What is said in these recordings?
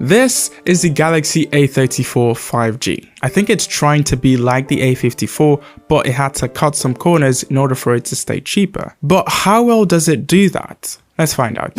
This is the Galaxy A34 5G. I think it's trying to be like the A54, but it had to cut some corners in order for it to stay cheaper. But how well does it do that? Let's find out.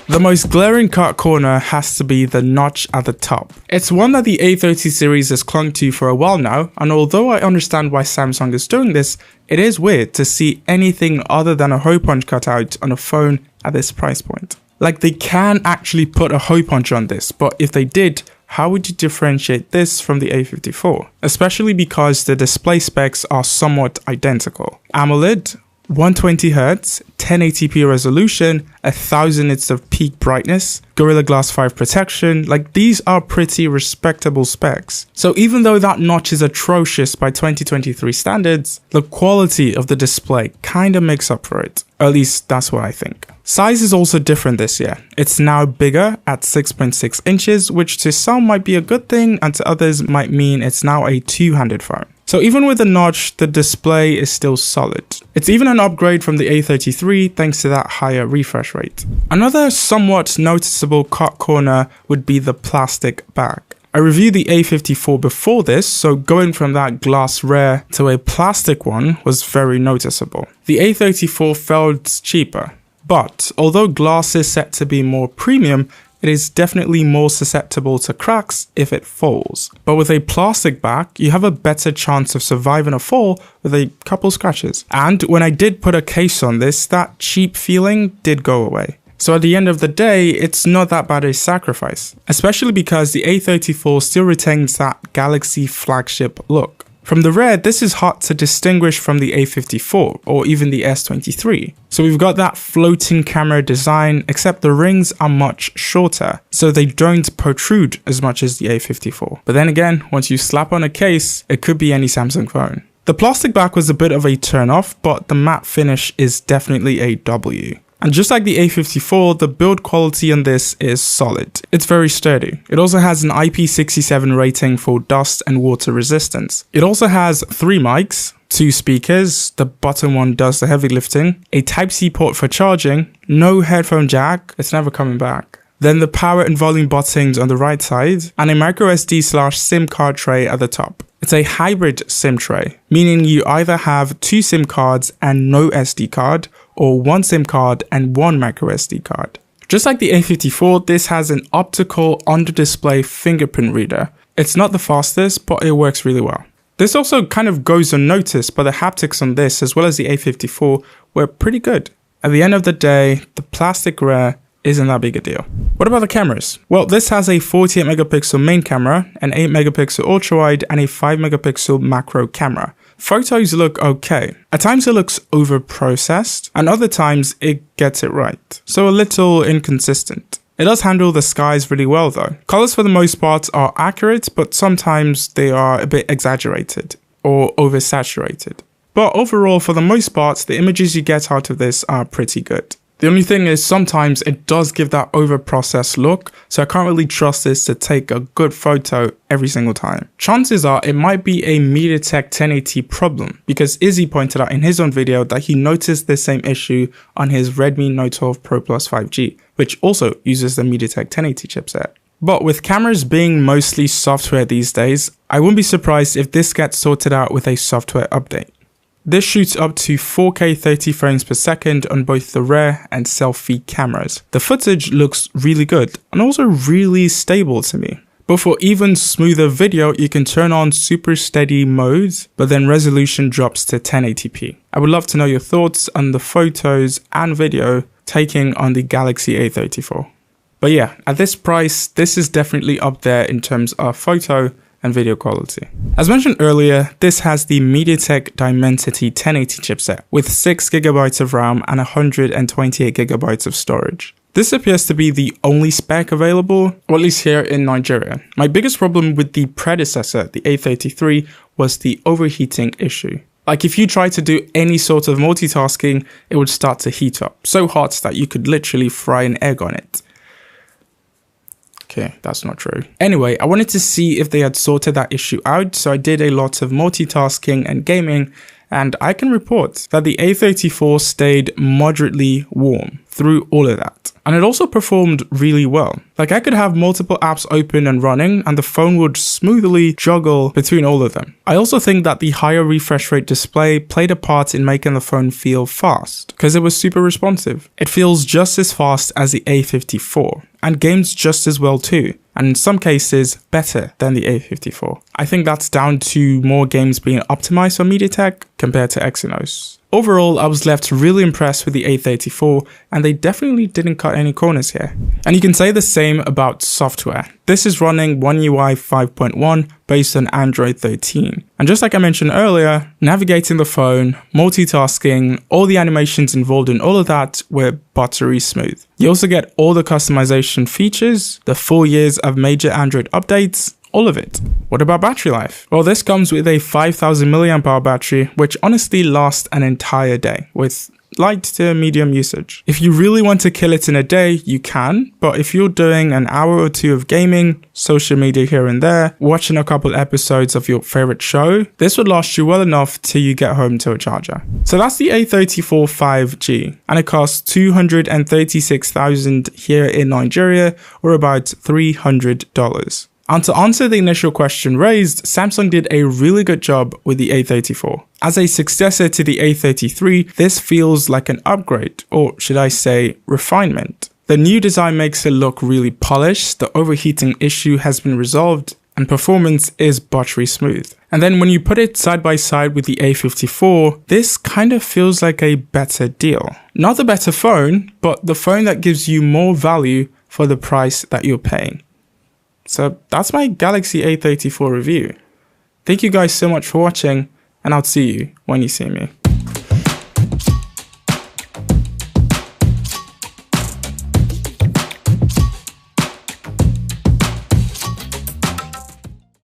The most glaring cut corner has to be the notch at the top. It's one that the A30 series has clung to for a while now, and although I understand why Samsung is doing this, it is weird to see anything other than a hole punch cutout on a phone at this price point. Like, they can actually put a hole punch on this, but if they did, how would you differentiate this from the A54? Especially because the display specs are somewhat identical. AMOLED, 120Hz, 1080p resolution, 1000 nits of peak brightness, Gorilla Glass 5 protection, like these are pretty respectable specs. So even though that notch is atrocious by 2023 standards, the quality of the display kinda makes up for it. Or at least that's what I think. Size is also different this year. It's now bigger at 6.6 inches, which to some might be a good thing and to others might mean it's now a two-handed phone. So even with the notch, the display is still solid. It's even an upgrade from the A33 thanks to that higher refresh rate. Another somewhat noticeable cut corner would be the plastic back. I reviewed the A54 before this, so going from that glass rare to a plastic one was very noticeable. The A34 felt cheaper, but although glass is set to be more premium, it is definitely more susceptible to cracks if it falls. But with a plastic back, you have a better chance of surviving a fall with a couple scratches. And when I did put a case on this, that cheap feeling did go away. So at the end of the day, it's not that bad a sacrifice, especially because the A34 still retains that Galaxy flagship look. From the rear, this is hard to distinguish from the A54 or even the S23. So we've got that floating camera design, except the rings are much shorter, so they don't protrude as much as the A54. But then again, once you slap on a case, it could be any Samsung phone. The plastic back was a bit of a turn off, but the matte finish is definitely a W. And just like the A54, the build quality on this is solid. It's very sturdy. It also has an IP67 rating for dust and water resistance. It also has 3 mics, 2 speakers, the bottom one does the heavy lifting, a Type-C port for charging, no headphone jack, it's never coming back. Then the power and volume buttons on the right side, and a microSD/SIM card tray at the top. It's a hybrid SIM tray, meaning you either have 2 SIM cards and no SD card, or 1 SIM card and 1 microSD card. Just like the A54, this has an optical under-display fingerprint reader. It's not the fastest, but it works really well. This also kind of goes unnoticed, but the haptics on this, as well as the A54, were pretty good. At the end of the day, the plastic rare isn't that big a deal. What about the cameras? Well, this has a 48 megapixel main camera, an 8 megapixel ultra-wide, and a 5 megapixel macro camera. Photos look okay. At times it looks over-processed, and other times it gets it right. So a little inconsistent. It does handle the skies really well though. Colors for the most part are accurate, but sometimes they are a bit exaggerated or oversaturated. But overall, for the most part, the images you get out of this are pretty good. The only thing is sometimes it does give that over-processed look, so I can't really trust this to take a good photo every single time. Chances are it might be a MediaTek 1080 problem, because Izzy pointed out in his own video that he noticed the same issue on his Redmi Note 12 Pro Plus 5G, which also uses the MediaTek 1080 chipset. But with cameras being mostly software these days, I wouldn't be surprised if this gets sorted out with a software update. This shoots up to 4K 30 frames per second on both the rear and selfie cameras. The footage looks really good and also really stable to me. But for even smoother video, you can turn on super steady modes, but then resolution drops to 1080p. I would love to know your thoughts on the photos and video taking on the Galaxy A34. But yeah, at this price, this is definitely up there in terms of photo and video quality. As mentioned earlier, this has the MediaTek Dimensity 1080 chipset with 6GB of RAM and 128GB of storage. This appears to be the only spec available, or at least here in Nigeria. My biggest problem with the predecessor, the A33, was the overheating issue. Like if you try to do any sort of multitasking, it would start to heat up, so hot that you could literally fry an egg on it. Okay, that's not true. Anyway, I wanted to see if they had sorted that issue out, so I did a lot of multitasking and gaming, and I can report that the A34 stayed moderately warm through all of that. And it also performed really well. Like, I could have multiple apps open and running and the phone would smoothly juggle between all of them. I also think that the higher refresh rate display played a part in making the phone feel fast, because it was super responsive. It feels just as fast as the A34, and games just as well too, and in some cases better than the A34. I think that's down to more games being optimized for MediaTek compared to Exynos. Overall, I was left really impressed with the A34, and they definitely didn't cut any corners here. And you can say the same about software. This is running One UI 5.1 based on Android 13. And just like I mentioned earlier, navigating the phone, multitasking, all the animations involved in all of that were buttery smooth. You also get all the customization features, the 4 years of major Android updates, all of it. What about battery life? Well, this comes with a 5000 mAh battery, which honestly lasts an entire day with light to medium usage. If you really want to kill it in a day, you can, but if you're doing an hour or two of gaming, social media here and there, watching a couple episodes of your favorite show, this would last you well enough till you get home to a charger. So that's the A34 5G, and it costs 236,000 here in Nigeria, or about $300. And to answer the initial question raised, Samsung did a really good job with the A34. As a successor to the A33, this feels like an upgrade, or should I say, refinement. The new design makes it look really polished, the overheating issue has been resolved, and performance is buttery smooth. And then when you put it side by side with the A54, this kind of feels like a better deal. Not the better phone, but the phone that gives you more value for the price that you're paying. So that's my Galaxy A34 review. Thank you guys so much for watching, and I'll see you when you see me.